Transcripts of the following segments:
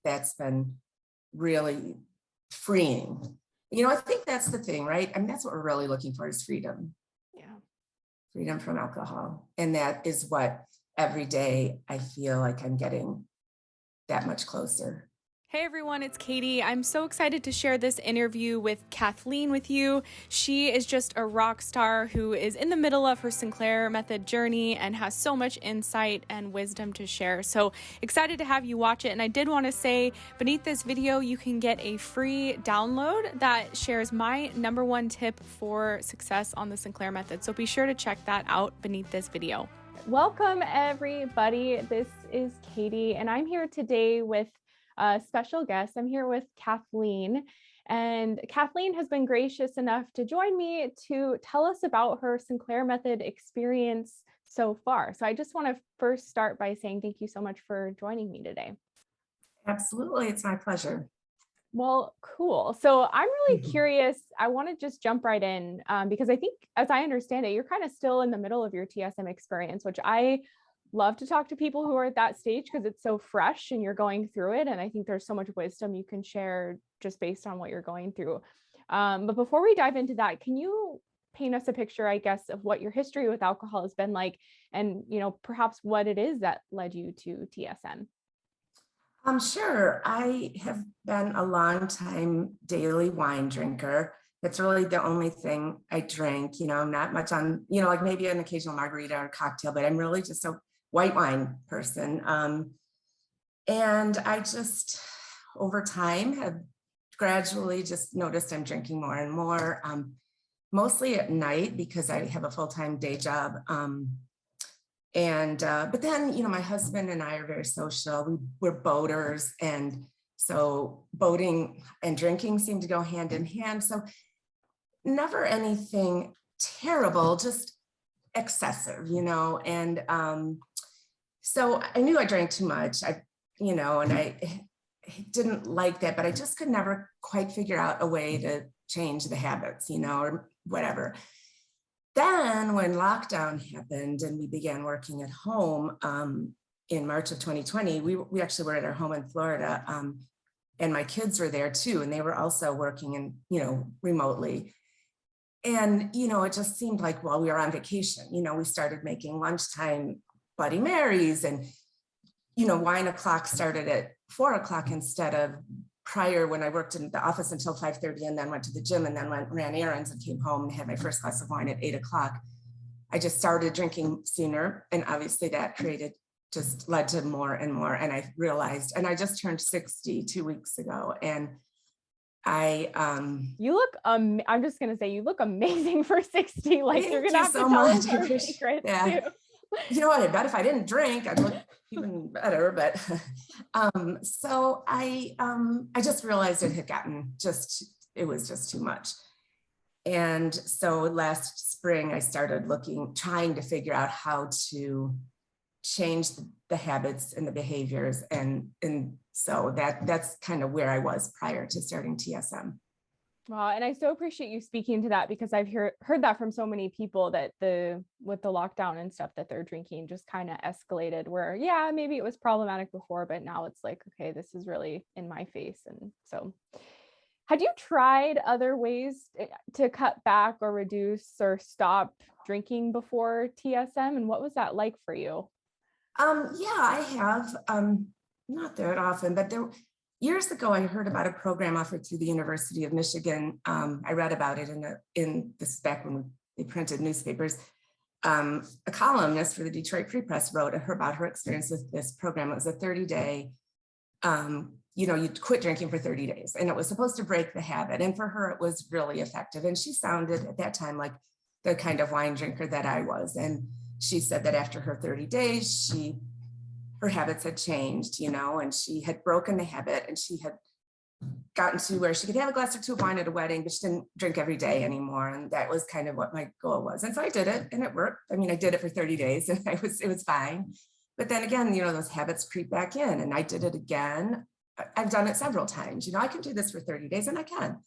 that's been really freeing. I think that's the thing, right? I mean, that's what we're really looking for is freedom. Yeah. Freedom from alcohol. And that is what every day I feel like I'm getting that much closer. Hey everyone, it's Katie. I'm so excited to share this interview with Kathleen with you. She is just a rock star who is in the middle of her Sinclair Method journey and has so much insight and wisdom to share. So excited to have you watch it. And I did want to say beneath this video, you can get a free download that shares my #1 tip for success on the Sinclair Method. So be sure to check that out beneath this video. Welcome everybody. This is Katie and I'm here today with a special guest. I'm here with Kathleen, and Kathleen has been gracious enough to join me to tell us about her Sinclair Method experience so far. So I just want to first start by saying thank you so much for joining me today. Absolutely. It's my pleasure. Well, cool. So I'm really curious. I want to just jump right in because I think, as I understand it, you're kind of still in the middle of your TSM experience, which I love to talk to people who are at that stage because it's so fresh and you're going through it. And I think there's so much wisdom you can share just based on what you're going through. But before we dive into that, can you paint us a picture, I guess, of what your history with alcohol has been like and, perhaps what it is that led you to TSM? Sure. I have been a long time daily wine drinker. That's really the only thing I drink, not much on, like maybe an occasional margarita or cocktail, but I'm really just a white wine person. And I just, over time, have gradually just noticed I'm drinking more and more, mostly at night because I have a full-time day job. But then, my husband and I are very social. We're boaters. And so boating and drinking seem to go hand in hand. So never anything terrible, just excessive, and so I knew I drank too much, and I didn't like that, but I just could never quite figure out a way to change the habits, or whatever. Then when lockdown happened and we began working at home in March of 2020, we actually were at our home in Florida, and my kids were there too, and they were also working remotely. And, it just seemed like while we were on vacation, we started making lunchtime Bloody Marys and, wine o'clock started at 4:00 instead of prior when I worked in the office until 5:30 and then went to the gym and then ran errands and came home and had my first glass of wine at 8:00. I just started drinking sooner. And obviously that just led to more and more. And I realized, and I just turned 60 2 weeks ago. And you look, I'm just going to say, you look amazing for 60. Like you're going to have to tell us our secrets too. You know what? I bet if I didn't drink, I'd look even better. But so I just realized it had gotten it was just too much. And so last spring, I started trying to figure out how to change the habits and the behaviors. And so that's kind of where I was prior to starting TSM. Wow. And I so appreciate you speaking to that because I've heard that from so many people that with the lockdown and stuff that they're drinking just kind of escalated where, yeah, maybe it was problematic before, but now it's like, okay, this is really in my face. And so had you tried other ways to cut back or reduce or stop drinking before TSM? And what was that like for you? Yeah, I have, not that often, but years ago, I heard about a program offered through the University of Michigan. I read about it in this back when they printed newspapers. A columnist for the Detroit Free Press wrote about her experience with this program. It was a 30-day, you'd quit drinking for 30 days, and it was supposed to break the habit. And for her, it was really effective. And she sounded at that time like the kind of wine drinker that I was. And she said that after her 30 days, her habits had changed, and she had broken the habit, and she had gotten to where she could have a glass or two of wine at a wedding, but she didn't drink every day anymore. And that was kind of what my goal was. And so I did it, and it worked. I mean, I did it for 30 days and it was fine. But then again, those habits creep back in, and I did it again. I've done it several times. I can do this for 30 days and I can,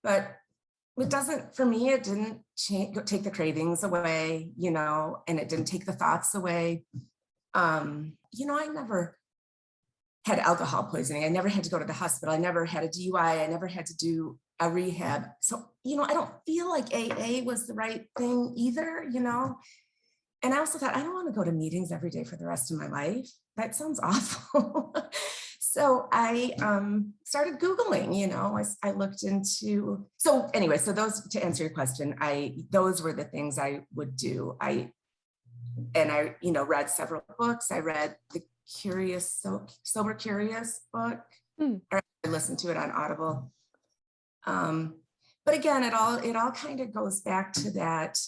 but it doesn't, for me, it didn't take the cravings away, and it didn't take the thoughts away. I had alcohol poisoning. I never had to go to the hospital. I never had a DUI. I never had to do a rehab. So, I don't feel like AA was the right thing either, And I also thought, I don't want to go to meetings every day for the rest of my life. That sounds awful. So I started Googling, I looked into, so anyway, so those, to answer your question, those were the things I would do. I read several books. I read the Sober Curious book. Or I listened to it on Audible. But again, it all kind of goes back to that,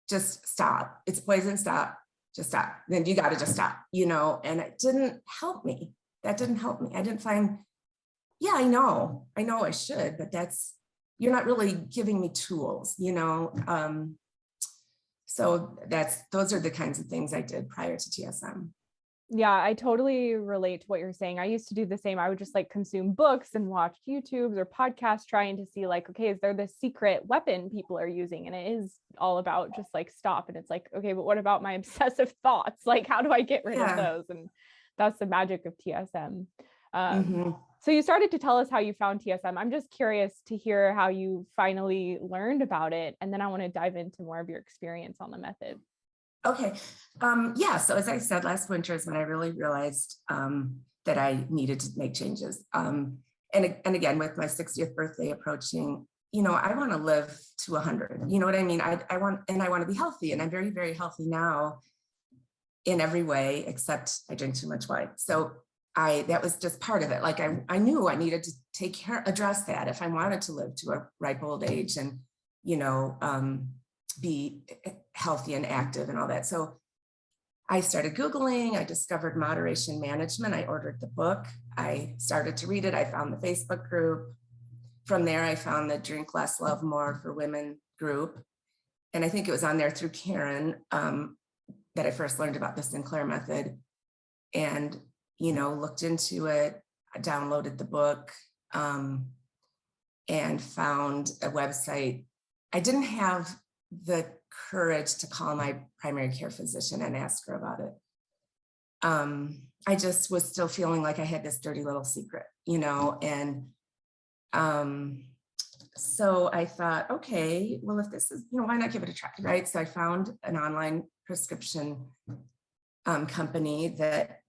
just stop. It's poison, stop, just stop. Then you got to just stop, and it didn't help me. That didn't help me. I didn't find, I know I should, but you're not really giving me tools, so those are the kinds of things I did prior to TSM. Yeah, I totally relate to what you're saying. I used to do the same. I would just like consume books and watch YouTubes or podcasts trying to see like, okay, is there this secret weapon people are using? And it is all about just like stop. And it's like, okay, but what about my obsessive thoughts? Like, how do I get rid of those? And that's the magic of TSM. So you started to tell us how you found TSM. I'm just curious to hear how you finally learned about it. And then I want to dive into more of your experience on the method. Okay. So as I said, last winter is when I really realized that I needed to make changes. And again, with my 60th birthday approaching, I want to live to 100. You know what I mean? I want to be healthy, and I'm very, very healthy now in every way, except I drink too much wine. So that was just part of it. Like I knew I needed to address that if I wanted to live to a ripe old age and, be healthy and active and all that. So I started Googling, I discovered moderation management. I ordered the book. I started to read it. I found the Facebook group. From there, I found the Drink Less, Love More for Women group. And I think it was on there through Karen that I first learned about the Sinclair Method and, looked into it. I downloaded the book and found a website. I didn't have the courage to call my primary care physician and ask her about it. I just was still feeling like I had this dirty little secret, and so I thought, okay, well, if this is, why not give it a try, right? So I found an online prescription company that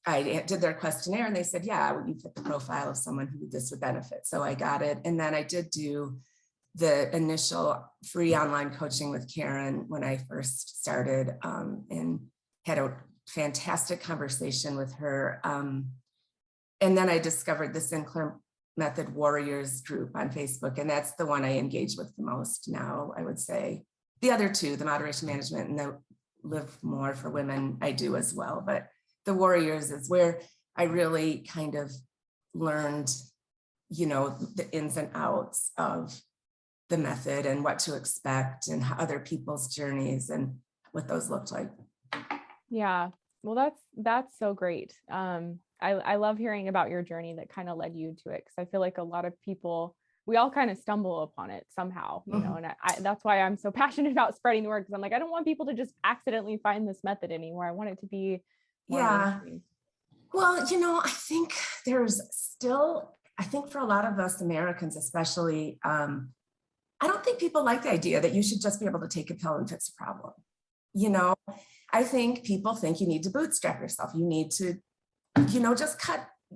I did their questionnaire, and they said, yeah, you fit the profile of someone who this would benefit. So I got it. And then I did do the initial free online coaching with Karen when I first started, and had a fantastic conversation with her. And then I discovered the Sinclair Method Warriors group on Facebook, and that's the one I engage with the most now, I would say. The other two, the moderation management and the Live More for Women, I do as well. But the Warriors is where I really kind of learned, the ins and outs of the method and what to expect and other people's journeys and what those looked like. Yeah, well, that's so great. I love hearing about your journey that kind of led you to it, because I feel like a lot of people, we all kind of stumble upon it somehow, and that's why I'm so passionate about spreading the word, because I'm like, I don't want people to just accidentally find this method anymore. I want it to be more mainstream. Well, I think there's still, for a lot of us Americans, especially, I don't think people like the idea that you should just be able to take a pill and fix a problem. I think people think you need to bootstrap yourself. You need to, just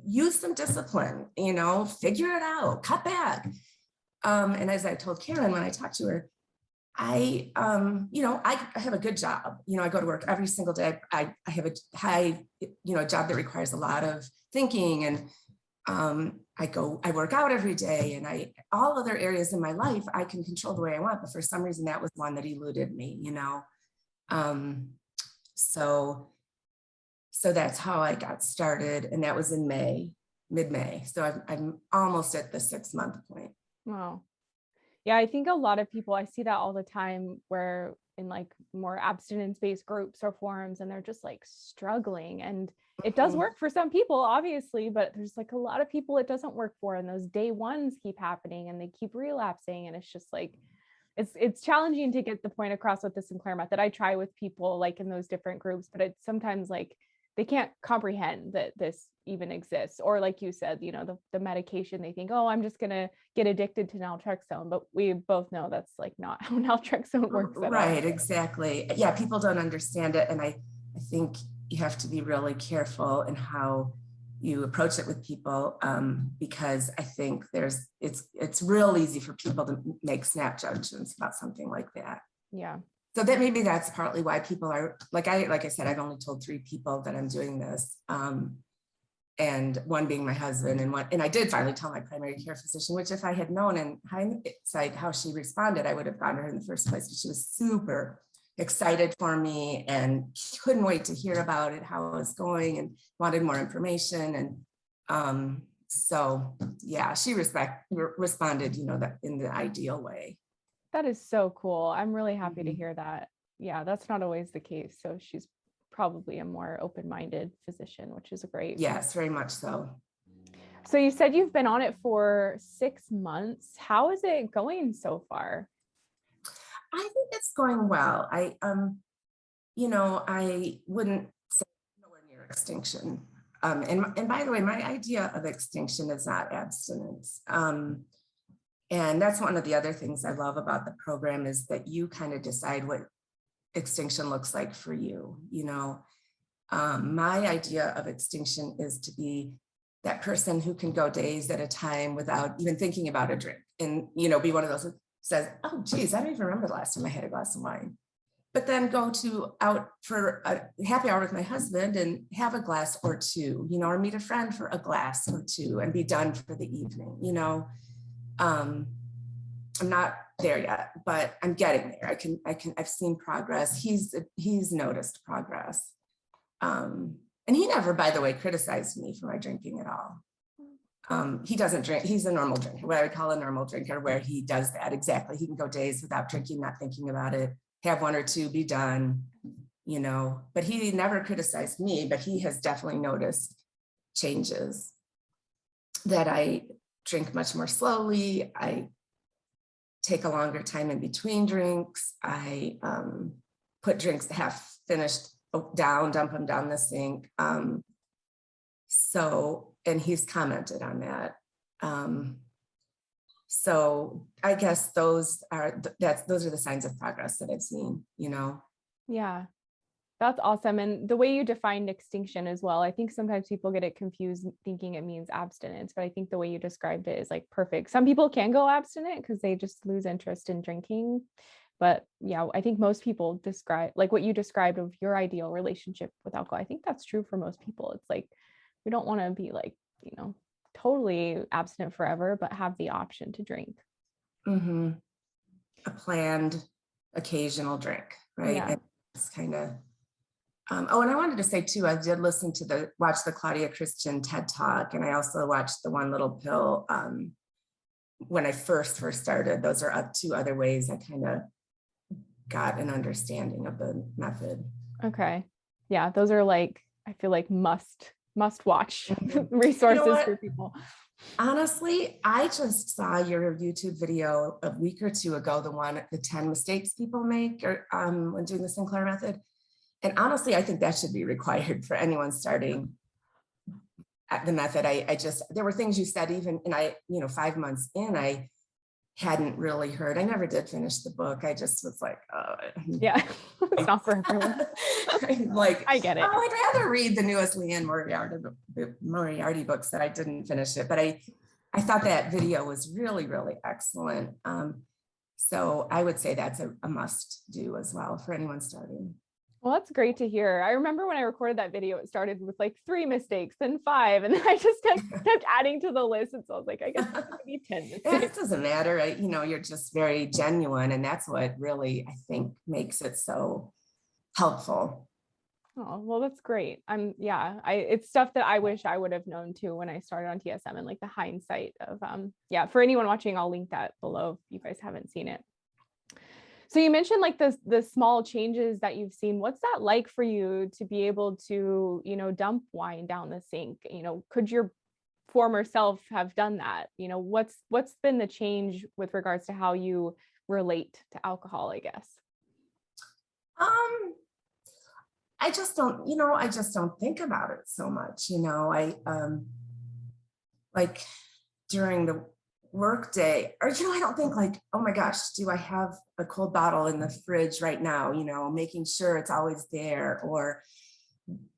use some discipline, figure it out, cut back. And as I told Karen when I talked to her, I have a good job. I go to work every single day. I have a high, job that requires a lot of thinking, and I work out every day, and all other areas in my life, I can control the way I want, but for some reason that was one that eluded me, so that's how I got started. And that was in mid-May. So I'm almost at the 6-month point. Wow. Yeah, I think a lot of people, I see that all the time, where in like more abstinence-based groups or forums, and they're just like struggling. And it does work for some people, obviously, but there's like a lot of people it doesn't work for. And those day ones keep happening and they keep relapsing. And it's just like, it's challenging to get the point across with the Sinclair Method. I try with people like in those different groups, but it's sometimes like they can't comprehend that this even exists. Or like you said, the medication, they think, oh, I'm just going to get addicted to naltrexone. But we both know that's like not how naltrexone works at all. Right, exactly. Yeah, people don't understand it. And I think you have to be really careful in how you approach it with people, because I think it's real easy for people to make snap judgments about something like that. Yeah. So that maybe that's partly why people are like I said, I've only told 3 people that I'm doing this. And one being my husband, and I did finally tell my primary care physician, which if I had known in hindsight how she responded, I would have gone to her in the first place. But she was super excited for me and couldn't wait to hear about it, how it was going, and wanted more information. And so yeah, she responded, that in the ideal way. That is so cool. I'm really happy to hear that. Yeah, that's not always the case. So she's probably a more open-minded physician, which is great. Yes, very much so. So you said you've been on it for 6 months. How is it going so far? I think it's going well. I wouldn't say nowhere near extinction. And by the way, my idea of extinction is not abstinence. And that's one of the other things I love about the program, is that you kind of decide what extinction looks like for you. My idea of extinction is to be that person who can go days at a time without even thinking about a drink, and be one of those who says, oh geez, I don't even remember the last time I had a glass of wine, but then go out for a happy hour with my husband and have a glass or 2, or meet a friend for a glass or 2 and be done for the evening. I'm not there yet, but I'm getting there. I've seen progress. He's noticed progress. And he never, by the way, criticized me for my drinking at all. He doesn't drink. He's a normal drinker, what I would call a normal drinker, where he does that exactly. He can go days without drinking, not thinking about it, have 1 or 2, be done, but he never criticized me, but he has definitely noticed changes, that I drink much more slowly. I take a longer time in between drinks. I put drinks half finished down, dump them down the sink. And he's commented on that. So I guess those are the signs of progress that I've seen, Yeah, that's awesome. And the way you defined extinction as well, I think sometimes people get it confused thinking it means abstinence, but I think the way you described it is like perfect. Some people can go abstinent because they just lose interest in drinking. But yeah, I think most people describe like what you described of your ideal relationship with alcohol. I think that's true for most people. It's like, we don't want to be like, totally abstinent forever, but have the option to drink. Mm-hmm. A planned occasional drink, right? Yeah. And it's kind of, and I wanted to say too, I did watch the Claudia Christian TED Talk, and I also watched the One Little Pill when I first started. Those are 2 other ways I kind of got an understanding of the method. Okay. Yeah, those are like, I feel like must watch resources for people. Honestly, I just saw your YouTube video a week or 2 ago, the 10 mistakes people make when doing the Sinclair Method. And honestly, I think that should be required for anyone starting at the method. There were things you said, even, and 5 months in, I hadn't really heard. I never did finish the book. I just was like, oh. Yeah, it's not for everyone. Like, I get it. Oh, I'd rather read the newest Leanne Moriarty books that I didn't finish it. But I thought that video was really, really excellent. So I would say that's a must do as well for anyone starting. Well, that's great to hear. I remember when I recorded that video, it started with like 3 mistakes, then 5, and then I just kept adding to the list. And so I was like, I guess it's gonna be 10 mistakes. It doesn't matter. You're just very genuine. And that's what really, I think, makes it so helpful. Oh, well, that's great. It's stuff that I wish I would have known too when I started on TSM, and like the hindsight of, for anyone watching, I'll link that below if you guys haven't seen it. So you mentioned like the small changes that you've seen. What's that like for you to be able to, dump wine down the sink? Could your former self have done that? What's been the change with regards to how you relate to alcohol, I guess? I just don't, I just don't think about it so much. I like during the work day, or I don't think like, oh my gosh, do I have a cold bottle in the fridge right now, making sure it's always there, or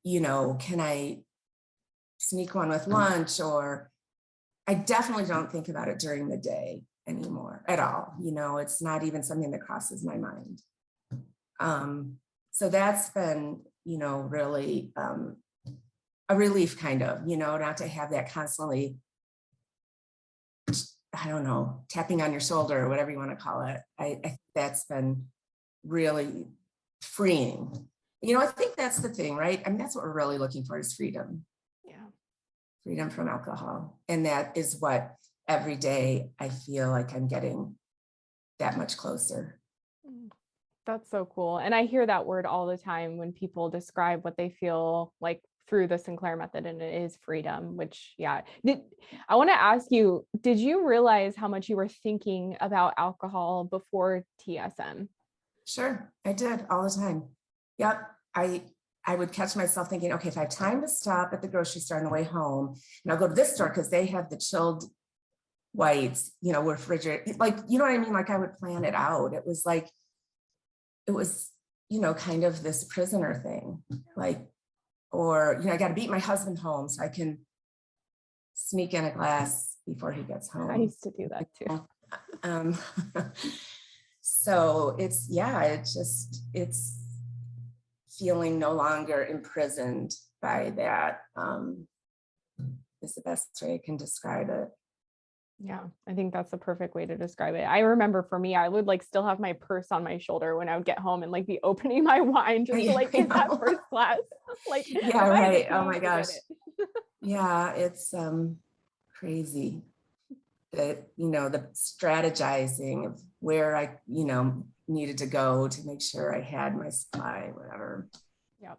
can I sneak one with lunch? Or I definitely don't think about it during the day anymore at all. It's not even something that crosses my mind. So that's been, really a relief, kind of, not to have that constantly, I don't know, tapping on your shoulder or whatever you want to call it. I think that's been really freeing. I think that's the thing, right? I mean, that's what we're really looking for, is freedom. Yeah. Freedom from alcohol. And that is what every day I feel like I'm getting that much closer. That's so cool. And I hear that word all the time when people describe what they feel like through the Sinclair method, and it is freedom, which, yeah. I want to ask you, did you realize how much you were thinking about alcohol before TSM? Sure, I did, all the time. Yep. I would catch myself thinking, okay, if I have time to stop at the grocery store on the way home, and I'll go to this store because they have the chilled whites, refrigerated, like, you know what I mean? Like, I would plan it out. It was like, kind of this prisoner thing, like, or, I got to beat my husband home so I can sneak in a glass before he gets home. I used to do that too. So it's feeling no longer imprisoned by that, is the best way I can describe it. Yeah, I think that's the perfect way to describe it. I remember for me, I would like still have my purse on my shoulder when I would get home and like be opening my wine just to like get that first glass. Like, yeah, right. Oh my gosh. Yeah, it's crazy that, the strategizing of where I, needed to go to make sure I had my supply, whatever. Yeah.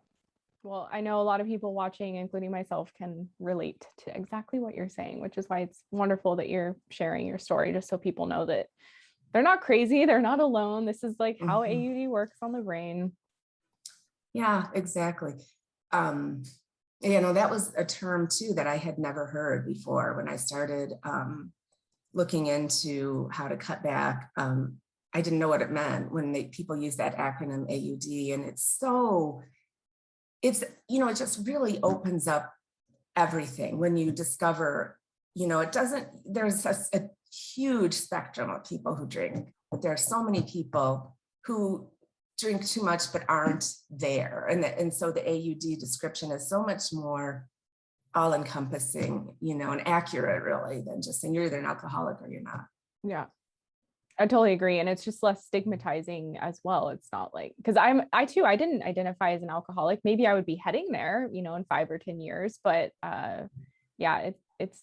Well, I know a lot of people watching, including myself, can relate to exactly what you're saying, which is why it's wonderful that you're sharing your story, just so people know that they're not crazy. They're not alone. This is like how AUD works on the brain. Yeah, exactly. That was a term too that I had never heard before when I started looking into how to cut back. I didn't know what it meant when people use that acronym AUD, and it just really opens up everything when you discover, there's a huge spectrum of people who drink, but there are so many people who drink too much but aren't there. And so the AUD description is so much more all-encompassing, and accurate, really, than just saying you're either an alcoholic or you're not. Yeah, I totally agree. And it's just less stigmatizing as well. It's not like, because I didn't identify as an alcoholic. Maybe I would be heading there, in 5 or 10 years, but yeah, it's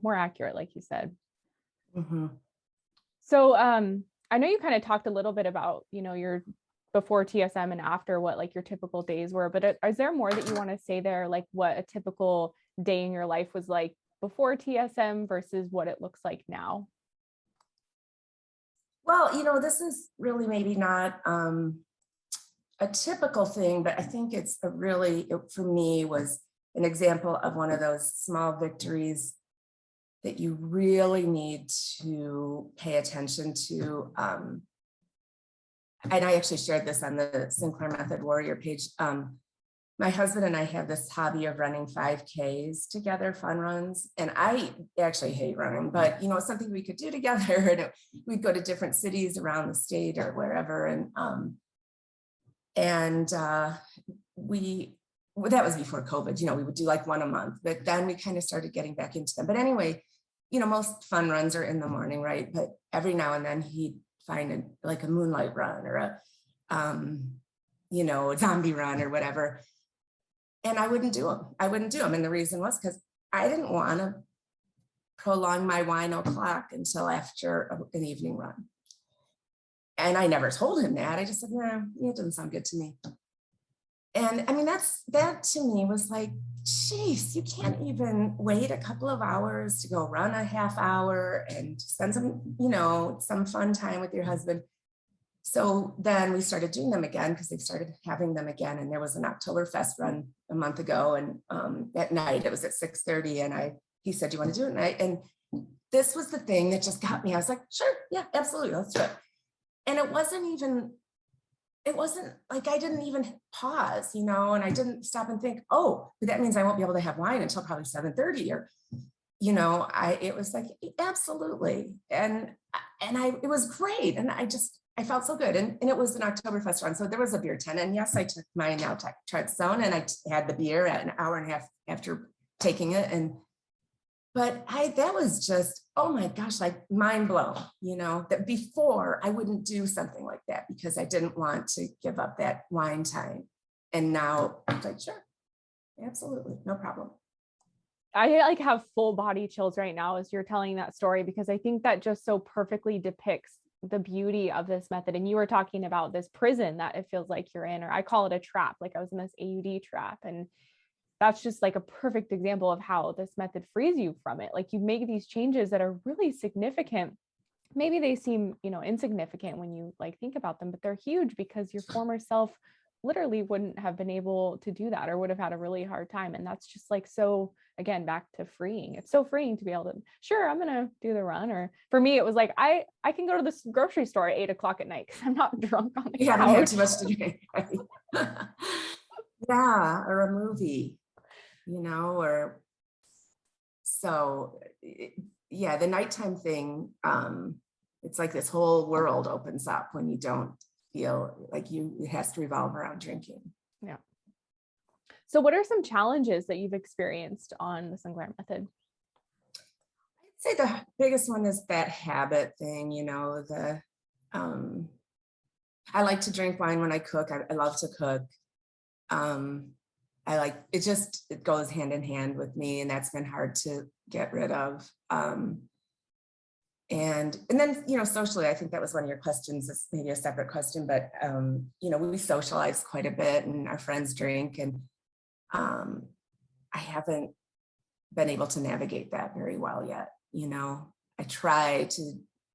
more accurate, like you said. Mm-hmm. So I know you kind of talked a little bit about, your before TSM and after, what like your typical days were, but is there more that you want to say there? Like what a typical day in your life was like before TSM versus what it looks like now? Well, this is really maybe not a typical thing, but I think it for me was an example of one of those small victories that you really need to pay attention to. And I actually shared this on the Sinclair Method Warrior page. My husband and I have this hobby of running 5Ks together, fun runs. And I actually hate running, but it's something we could do together. And we'd go to different cities around the state or wherever. And that was before COVID, we would do like one a month, but then we kind of started getting back into them. But anyway, most fun runs are in the morning, right? But every now and then he'd find a moonlight run or a zombie run or whatever. And I wouldn't do them. And the reason was because I didn't want to prolong my wine o'clock until after an evening run. And I never told him that. I just said, no, it doesn't sound good to me. And I mean, that to me was like, geez, you can't even wait a couple of hours to go run a half hour and spend some fun time with your husband. So then we started doing them again because they started having them again. And there was an Oktoberfest run a month ago. And at night it was at 6:30. And he said, "Do you want to do it at night?" And this was the thing that just got me. I was like, "Sure, yeah, absolutely, let's do it." And it wasn't like I didn't even pause, and I didn't stop and think, "Oh, but that means I won't be able to have wine until probably 7:30 or, it was like, absolutely. And it was great. And I felt so good. And it was an Oktoberfest run. So there was a beer tent. And yes, I took my Naltrexone and I had the beer at an hour and a half after taking it. But that was just, oh my gosh, like mind blown, that before I wouldn't do something like that because I didn't want to give up that wine time. And now I'm like, sure, absolutely, no problem. I like have full body chills right now as you're telling that story, because I think that just so perfectly depicts the beauty of this method. And you were talking about this prison that it feels like you're in, or I call it a trap. Like I was in this AUD trap. And that's just like a perfect example of how this method frees you from it. Like you make these changes that are really significant. Maybe they seem, insignificant when you like think about them, but they're huge because your former self literally wouldn't have been able to do that or would have had a really hard time. And that's just like, so again, back to freeing. It's so freeing to be able to, sure, I'm going to do the run. Or for me, it was like, I can go to the grocery store at 8:00 at night because I'm not drunk on the couch. You haven't had too much to drink. Yeah, or a movie, or so, yeah, the nighttime thing, it's like this whole world opens up when you don't feel like it has to revolve around drinking. Yeah. So what are some challenges that you've experienced on the Sinclair Method? I'd say the biggest one is that habit thing, I like to drink wine when I cook. I love to cook. I like it, it goes hand in hand with me, and that's been hard to get rid of. And then, socially, I think that was one of your questions. It's maybe a separate question, but, we socialize quite a bit and our friends drink, and I haven't been able to navigate that very well yet. I try to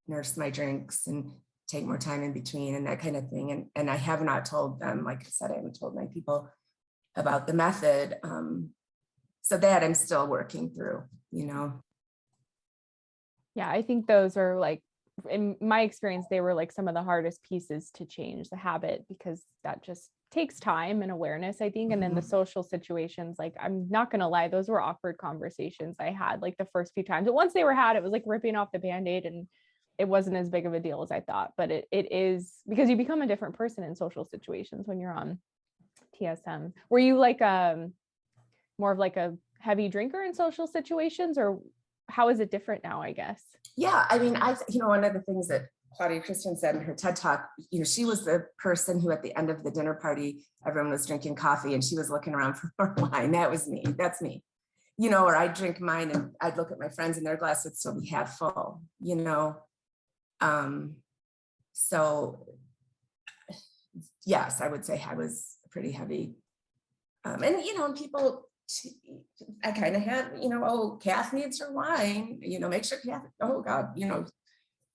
nurse my drinks and take more time in between and that kind of thing. And I have not told them, like I said, I haven't told my people about the method. So that I'm still working through, Yeah, I think those are like, in my experience, they were like some of the hardest pieces to change the habit, because that just takes time and awareness, I think. And then the social situations, like, I'm not going to lie, those were awkward conversations I had like the first few times. But once they were had, it was like ripping off the Band-Aid, and it wasn't as big of a deal as I thought. But it is, because you become a different person in social situations when you're on TSM. Were you like more of like a heavy drinker in social situations, or how is it different now, I guess? Yeah, I mean, one of the things that Claudia Christian said in her TED Talk, she was the person who at the end of the dinner party, everyone was drinking coffee and she was looking around for more wine. That was me. That's me. Or I'd drink mine and I'd look at my friends and their glass would still be half full, So yes, I would say I was pretty heavy. And people, I kind of had, oh, Kath needs her wine, make sure Kath, oh God,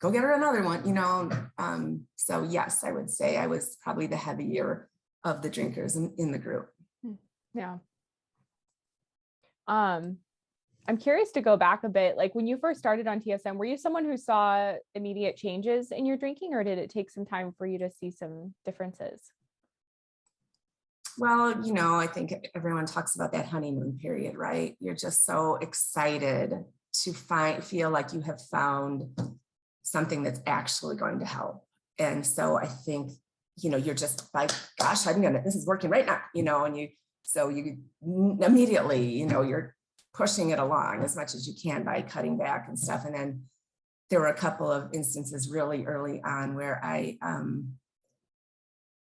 go get her another one, so yes, I would say I was probably the heavier of the drinkers in the group. Yeah. I'm curious to go back a bit. Like when you first started on TSM, were you someone who saw immediate changes in your drinking, or did it take some time for you to see some differences? Well, I think everyone talks about that honeymoon period, right? You're just so excited to feel like you have found something that's actually going to help. And so I think, you're just like, gosh, this is working right now, and you immediately, you're pushing it along as much as you can by cutting back and stuff. And then there were a couple of instances really early on where I,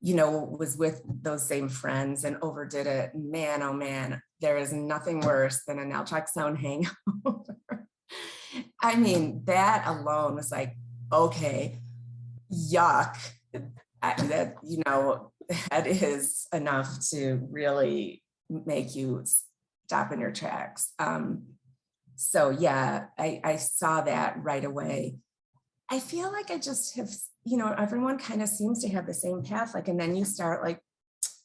was with those same friends and overdid it. Man, oh man, there is nothing worse than a naltrexone hangover. I mean, that alone was like, okay, yuck. That is enough to really make you stop in your tracks. So yeah, I saw that right away. I feel like I just have everyone kind of seems to have the same path. Like, and then you start like,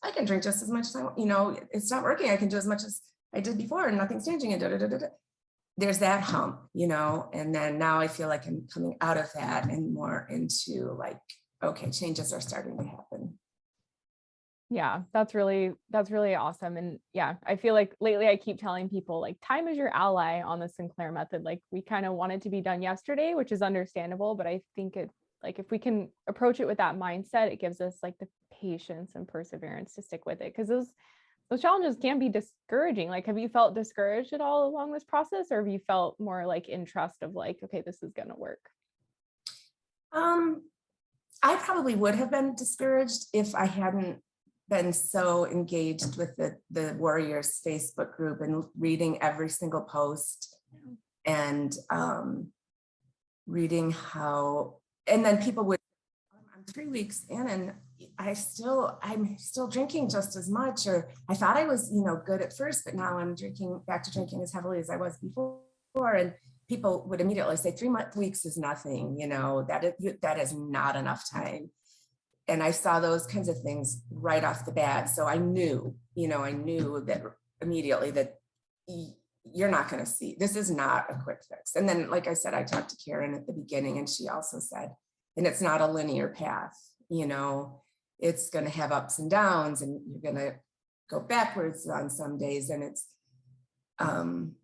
I can drink just as much as I want, it's not working. I can do as much as I did before and nothing's changing. And there's that hump, and then now I feel like I'm coming out of that and more into like, okay, changes are starting to happen. Yeah, that's really awesome. And yeah, I feel like lately I keep telling people like time is your ally on the Sinclair method. Like we kind of want it to be done yesterday, which is understandable, but I think it like if we can approach it with that mindset, it gives us like the patience and perseverance to stick with it. Because those challenges can be discouraging. Like, have you felt discouraged at all along this process, or have you felt more like in trust of like, okay, this is gonna work? I probably would have been discouraged if I hadn't been so engaged with the Warriors Facebook group and reading every single post and reading how, and then people would, I'm 3 weeks in and I'm still drinking just as much, or I thought I was, good at first, but now I'm back to drinking as heavily as I was before. And people would immediately say 3 weeks is nothing, that is not enough time. And I saw those kinds of things right off the bat. So I knew that immediately that you're not going to see, this is not a quick fix. And then, like I said, I talked to Karen at the beginning and she also said, and it's not a linear path, it's going to have ups and downs and you're going to go backwards on some days. And it's,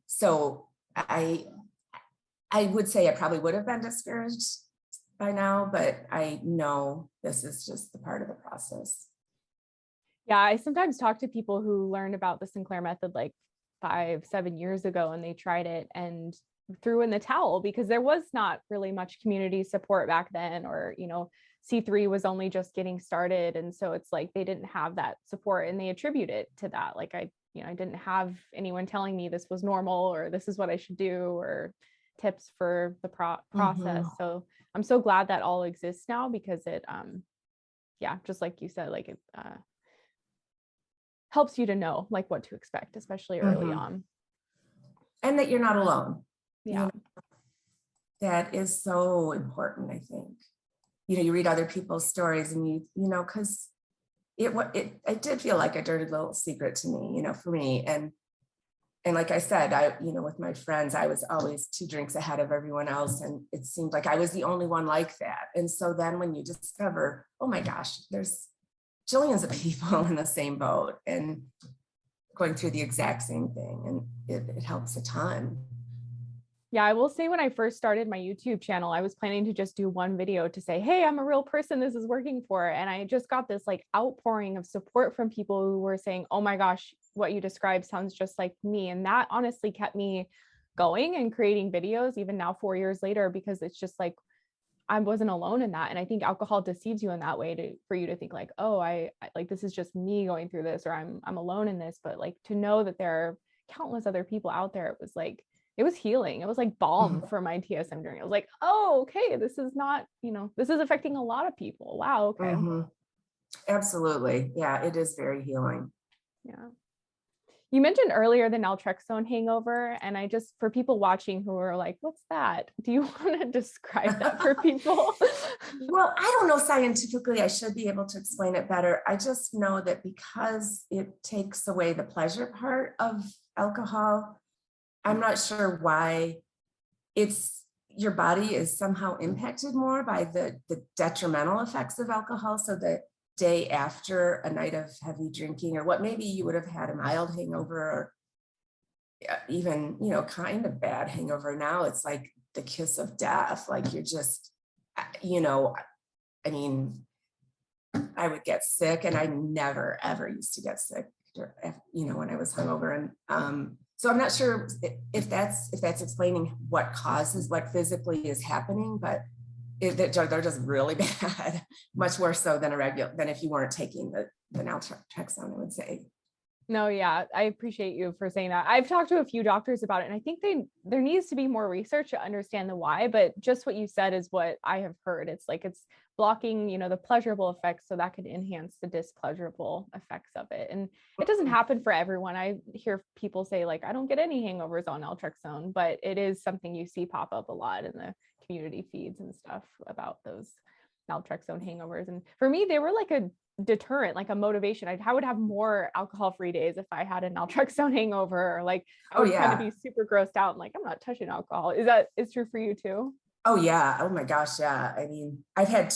so I would say I probably would have been discouraged by now, but I know this is just the part of the process. Yeah, I sometimes talk to people who learned about the Sinclair method like 5-7 years ago, and they tried it and threw in the towel because there was not really much community support back then, or C3 was only just getting started, and so it's like they didn't have that support, and they attribute it to that. Like I didn't have anyone telling me this was normal or this is what I should do or tips for the process. So I'm so glad that all exists now because it just like you said, like it helps you to know like what to expect, especially early on. And that you're not alone. Yeah. That is so important, I think. You read other people's stories and because it did feel like a dirty little secret to me, for me. And like I said, with my friends, I was always 2 drinks ahead of everyone else. And it seemed like I was the only one like that. And so then when you discover, oh my gosh, there's jillions of people in the same boat and going through the exact same thing. And it helps a ton. Yeah, I will say when I first started my YouTube channel, I was planning to just do one video to say, hey, I'm a real person this is working for. And I just got this like outpouring of support from people who were saying, oh my gosh, what you described sounds just like me. And that honestly kept me going and creating videos even now 4 years later, because it's just like, I wasn't alone in that. And I think alcohol deceives you in that way for you to think like, oh, I like, this is just me going through this, or I'm alone in this. But like to know that there are countless other people out there, it was healing. It was like balm for my TSM journey. I was like, oh, okay, this is not, this is affecting a lot of people. Wow. Okay. Absolutely. Yeah, it is very healing. Yeah. You mentioned earlier the naltrexone hangover, and for people watching who are like, what's that? Do you want to describe that for people? Well, I don't know scientifically, I should be able to explain it better. I just know that because it takes away the pleasure part of alcohol, I'm not sure why your body is somehow impacted more by the detrimental effects of alcohol. So the day after a night of heavy drinking, or what maybe you would have had a mild hangover, or even, kind of bad hangover. Now it's like the kiss of death. Like you're just, I mean, I would get sick, and I never, ever used to get sick, when I was hungover. And so I'm not sure if that's explaining what physically is happening, but they're just really bad, much worse so than if you weren't taking the naltrexone, I would say. No, yeah, I appreciate you for saying that. I've talked to a few doctors about it, and I think there needs to be more research to understand the why, but just what you said is what I have heard. It's like it's blocking, the pleasurable effects, so that could enhance the displeasurable effects of it. And it doesn't happen for everyone. I hear people say like, I don't get any hangovers on naltrexone, but it is something you see pop up a lot in the community feeds and stuff about those naltrexone hangovers. And for me, they were like a deterrent, like a motivation. I would have more alcohol-free days if I had a naltrexone hangover, or like I Oh would kind of yeah. be super grossed out and like, I'm not touching alcohol. Is true for you too? Oh yeah. Oh my gosh. Yeah. I mean, I've had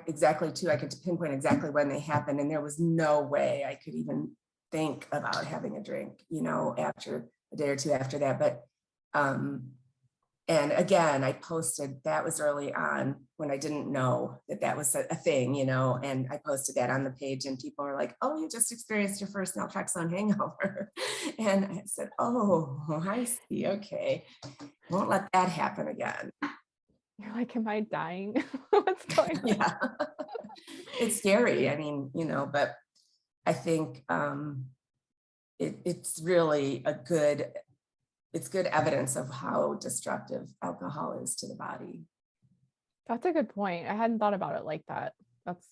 exactly two. I could pinpoint exactly when they happened, and there was no way I could even think about having a drink, after a day or two after that. But, and again, I posted, that was early on when I didn't know that that was a thing, and I posted that on the page, and people were like, oh, you just experienced your first naltrexone hangover. And I said, oh, I see. Okay. Won't let that happen again. You're like, am I dying? What's going on? Yeah. It's scary. I mean, but I think it's really it's good evidence of how destructive alcohol is to the body. That's a good point. I hadn't thought about it like that. That's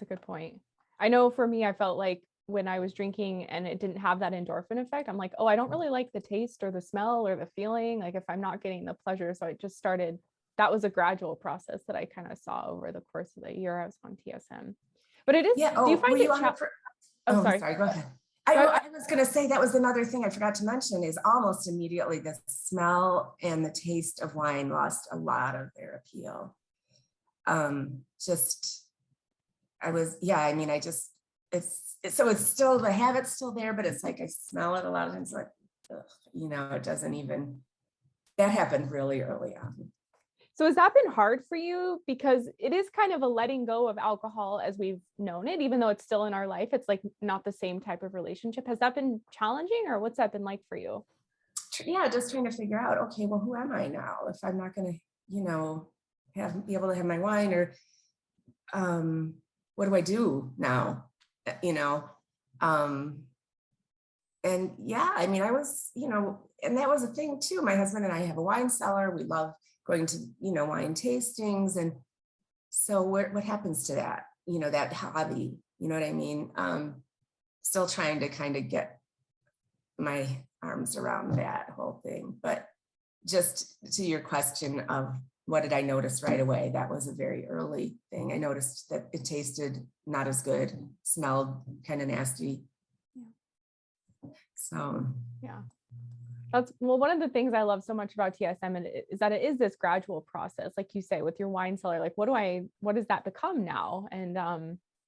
a good point. I know for me, I felt like when I was drinking and it didn't have that endorphin effect, I'm like, oh, I don't really like the taste or the smell or the feeling, like if I'm not getting the pleasure. So I just started, that was a gradual process that I kind of saw over the course of the year I was on TSM. But it is, Yeah. do you Oh, were find you it, on it oh, oh, sorry. sorry, go ahead. Go ahead. I was going to say that was another thing I forgot to mention is almost immediately the smell and the taste of wine lost a lot of their appeal. I mean, it's still, the habit's still there, but it's like I smell it a lot of times, like, ugh, it doesn't even, that happened really early on. So has that been hard for you? Because it is kind of a letting go of alcohol as we've known it, even though it's still in our life. It's like not the same type of relationship. Has that been challenging, or what's that been like for you? Yeah, just trying to figure out, okay, well, who am I now? If I'm not going to, be able to have my wine, or what do I do now? And yeah, I mean, I was, and that was a thing too. My husband and I have a wine cellar. We love going to, wine tastings. And so what happens to that, that hobby, you know what I mean? Still trying to kind of get my arms around that whole thing. But just to your question of what did I notice right away? That was a very early thing. I noticed that it tasted not as good, smelled kind of nasty. Yeah. So yeah. That's, well, one of the things I love so much about TSM is that it is this gradual process, like you say, with your wine cellar. Like, what does that become now? And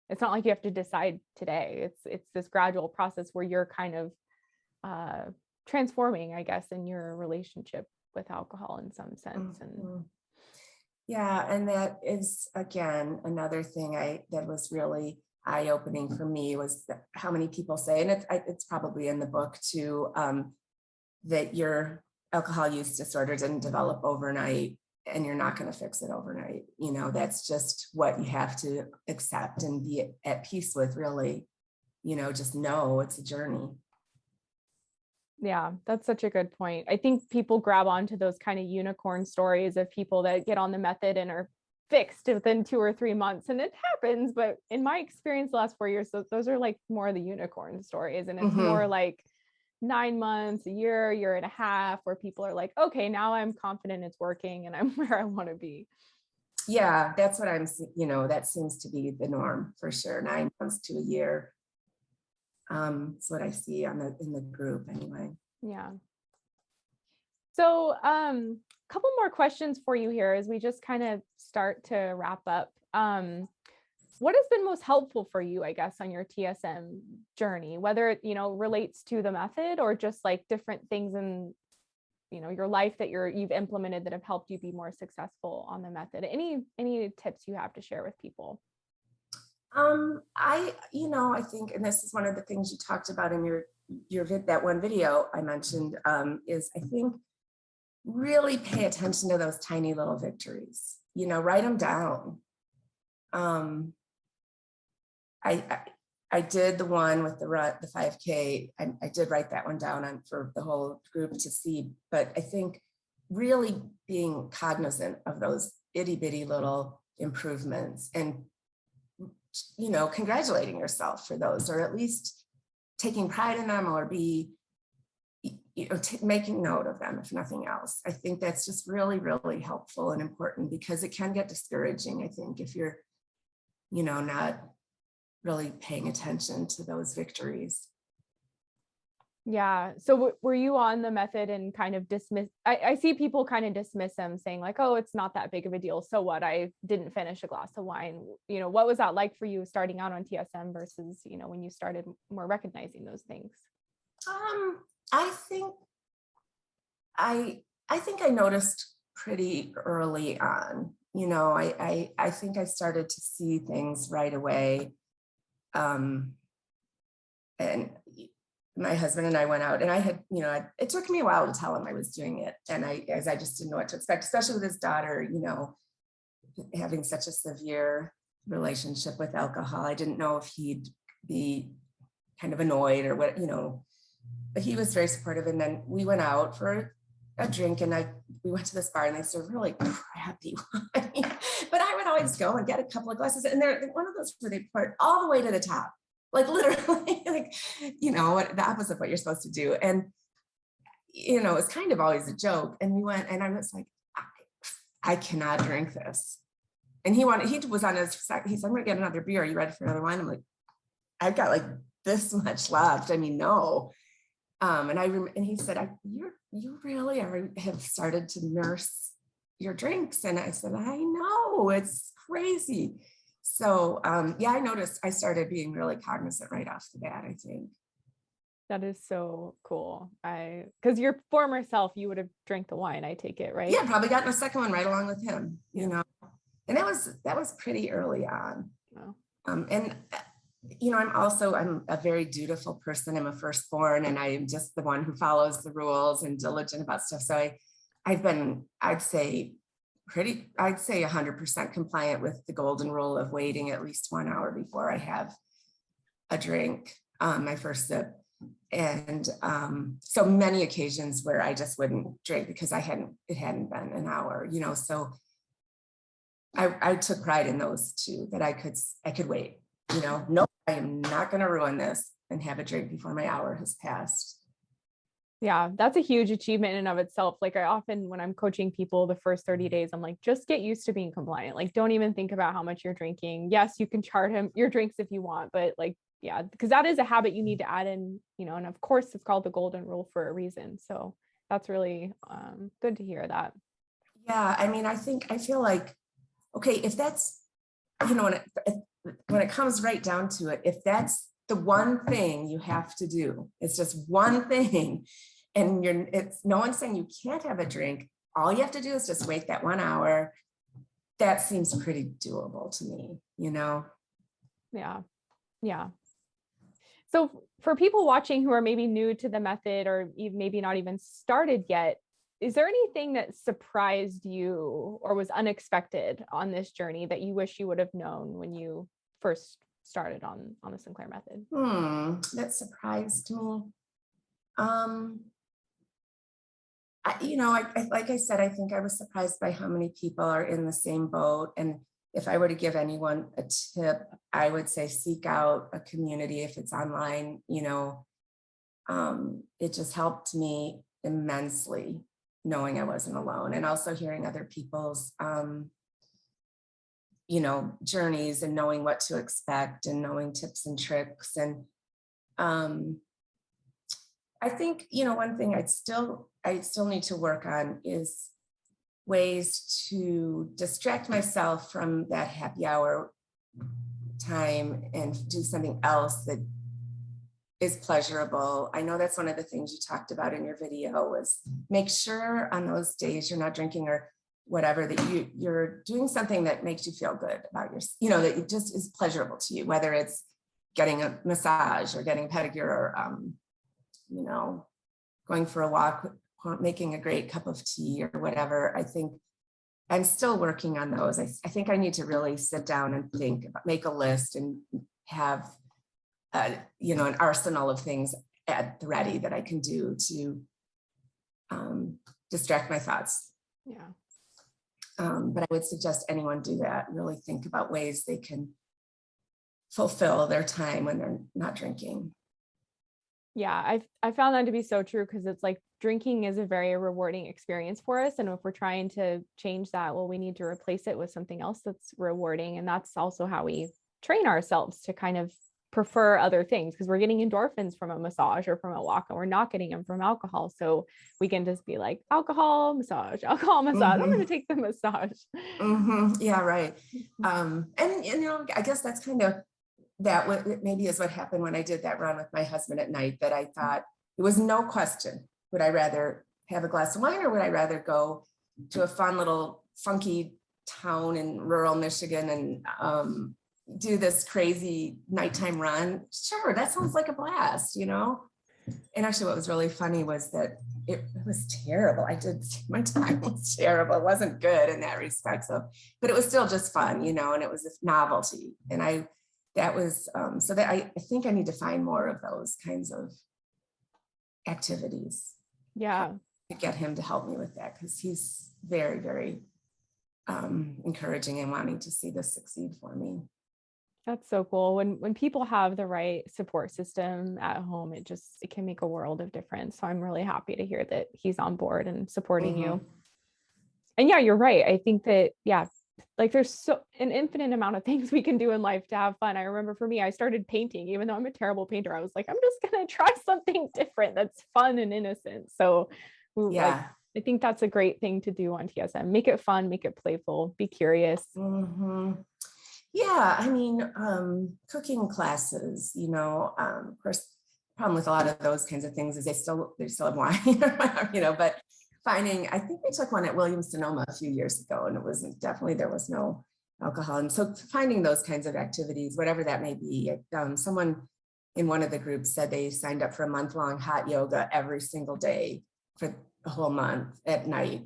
it's not like you have to decide today. It's this gradual process where you're kind of transforming, I guess, in your relationship with alcohol in some sense. And yeah, and that is again another thing that was really eye-opening for me was how many people say, and it's probably in the book too, that your alcohol use disorder didn't develop overnight, and you're not going to fix it overnight. That's just what you have to accept and be at peace with, really. Just know it's a journey. Yeah, that's such a good point. I think people grab onto those kind of unicorn stories of people that get on the method and are fixed within 2 or 3 months, and it happens. But in my experience, the last 4 years, those are like more of the unicorn stories, and it's more like 9 months, a year and a half, where people are like, okay, now I'm confident it's working and I'm where I want to be. Yeah, that's what that seems to be the norm for sure. 9 months to a year. It's what I see in the group anyway. Yeah. So couple more questions for you here as we just kind of start to wrap up. What has been most helpful for you, I guess, on your TSM journey, whether it, relates to the method or just like different things in, your life that you've implemented that have helped you be more successful on the method? Any tips you have to share with people? I think, and this is one of the things you talked about in that one video I mentioned, is I think really pay attention to those tiny little victories, write them down. I did the one with the 5K. I did write that one down for the whole group to see, but I think really being cognizant of those itty bitty little improvements and congratulating yourself for those, or at least taking pride in them, or be, making note of them, if nothing else. I think that's just really, really helpful and important, because it can get discouraging, I think, if you're, not really paying attention to those victories. Yeah. So were you on the method and kind of dismiss? I see people kind of dismiss them, saying like, oh, it's not that big of a deal. So what? I didn't finish a glass of wine. What was that like for you starting out on TSM versus, when you started more recognizing those things? I think I noticed pretty early on. I think I started to see things right away. And my husband and I went out, and I had, it took me a while to tell him I was doing it. And I just didn't know what to expect, especially with his daughter, having such a severe relationship with alcohol. I didn't know if he'd be kind of annoyed or what, but he was very supportive. And then we went out for a drink, and we went to this bar, and they served really crappy wine. But I would always go and get a couple of glasses, and they're one of those where they pour it all the way to the top. Like literally, like, the opposite of what you're supposed to do. And, it's kind of always a joke. And we went, and I was like, I cannot drink this. And he was on his second, he said, I'm gonna get another beer. Are you ready for another wine? I'm like, I've got like this much left. I mean, no. And he said, you really have started to nurse your drinks. And I said, I know, it's crazy. So, I noticed I started being really cognizant right off the bat, I think. That is so cool. Because your former self, you would have drank the wine, I take it, right? Yeah, probably gotten a second one right along with him, and that was pretty early on. Wow. I'm a very dutiful person. I'm a firstborn, and I am just the one who follows the rules and diligent about stuff. So I've been, I'd say 100% compliant with the golden rule of waiting at least 1 hour before I have a drink, my first sip. And so many occasions where I just wouldn't drink because it hadn't been an hour, so I took pride in those two, that I could wait, no, I am not going to ruin this and have a drink before my hour has passed. Yeah, that's a huge achievement in and of itself. Like I often, when I'm coaching people the first 30 days, I'm like, just get used to being compliant. Like, don't even think about how much you're drinking. Yes, you can chart him your drinks if you want, but like, yeah, because that is a habit you need to add in, and of course it's called the golden rule for a reason. So that's really good to hear that. Yeah. I mean, I feel like, okay, if that's, when it comes right down to it, if that's the one thing you have to do, it's just one thing, and it's no one's saying you can't have a drink. All you have to do is just wait that 1 hour. That seems pretty doable to me, Yeah. Yeah. So for people watching who are maybe new to the method, or maybe not even started yet, is there anything that surprised you or was unexpected on this journey that you wish you would have known when you first started on the Sinclair Method? That surprised me. Like I said, I think I was surprised by how many people are in the same boat. And if I were to give anyone a tip, I would say seek out a community if it's online. It just helped me immensely knowing I wasn't alone, and also hearing other people's journeys, and knowing what to expect, and knowing tips and tricks. And I think, one thing I still need to work on is ways to distract myself from that happy hour time and do something else that is pleasurable. I know that's one of the things you talked about in your video, was make sure on those days you're not drinking or whatever, that you're doing something that makes you feel good about that it just is pleasurable to you, whether it's getting a massage or getting a pedicure, or going for a walk, or making a great cup of tea or whatever. I think I'm still working on those. I think I need to really sit down and think about, make a list, and have an arsenal of things at the ready that I can do to distract my thoughts. Yeah. But I would suggest anyone do that. Really think about ways they can fulfill their time when they're not drinking. Yeah, I found that to be so true, because it's like drinking is a very rewarding experience for us. And if we're trying to change that, well, we need to replace it with something else that's rewarding. And that's also how we train ourselves to kind of prefer other things, because we're getting endorphins from a massage or from a walk, and we're not getting them from alcohol. So we can just be like, alcohol, massage, alcohol, massage. I'm going to take the massage. Yeah, right. And I guess that's kind of that maybe is what happened when I did that run with my husband at night, that I thought it was no question. Would I rather have a glass of wine, or would I rather go to a fun little funky town in rural Michigan and do this crazy nighttime run? Sure, that sounds like a blast, And actually what was really funny was that it was terrible. My time was terrible. It wasn't good in that respect. But it was still just fun, and it was a novelty. And I think I need to find more of those kinds of activities. Yeah. To get him to help me with that, because he's very, very encouraging and wanting to see this succeed for me. That's so cool. When people have the right support system at home, it can make a world of difference. So I'm really happy to hear that he's on board and supporting you. And yeah, you're right. I think that, like there's an infinite amount of things we can do in life to have fun. I remember for me, I started painting, even though I'm a terrible painter. I was like, I'm just going to try something different that's fun and innocent. So I think that's a great thing to do on TSM. Make it fun, make it playful, be curious. Yeah, I mean, cooking classes, of course, problem with a lot of those kinds of things is they still have wine, but I think we took one at Williams-Sonoma a few years ago, and there was no alcohol. And so finding those kinds of activities, whatever that may be, someone in one of the groups said they signed up for a month-long hot yoga every single day for a whole month at night,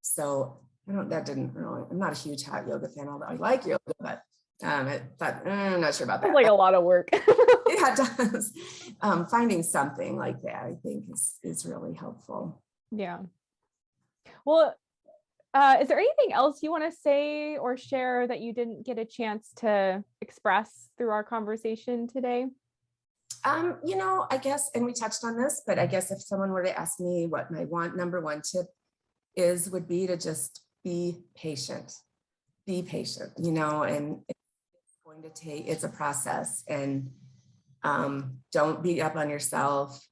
so I'm not a huge hot yoga fan, although I like yoga, but I'm not sure about that. It's like a lot of work. Yeah, it does. Finding something like that, I think, is really helpful. Yeah. Well, is there anything else you want to say or share that you didn't get a chance to express through our conversation today? I guess, and we touched on this, but I guess if someone were to ask me what my number one tip would be to just be patient, and it's a process, and don't beat up on yourself.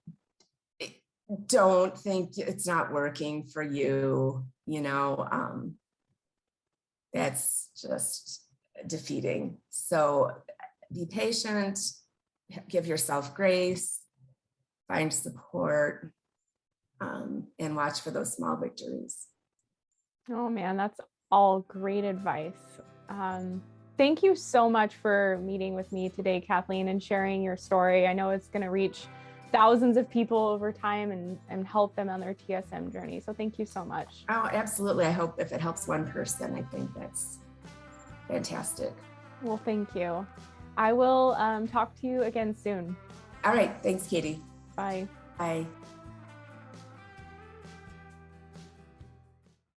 Don't think it's not working for you, that's just defeating. So be patient, give yourself grace, find support, and watch for those small victories. Oh man, that's all great advice. Thank you so much for meeting with me today, Kathleen, and sharing your story. I know it's going to reach thousands of people over time and help them on their TSM journey. So thank you so much. Oh, absolutely. I hope if it helps one person, I think that's fantastic. Well, thank you. I will talk to you again soon. All right. Thanks, Katie. Bye. Bye.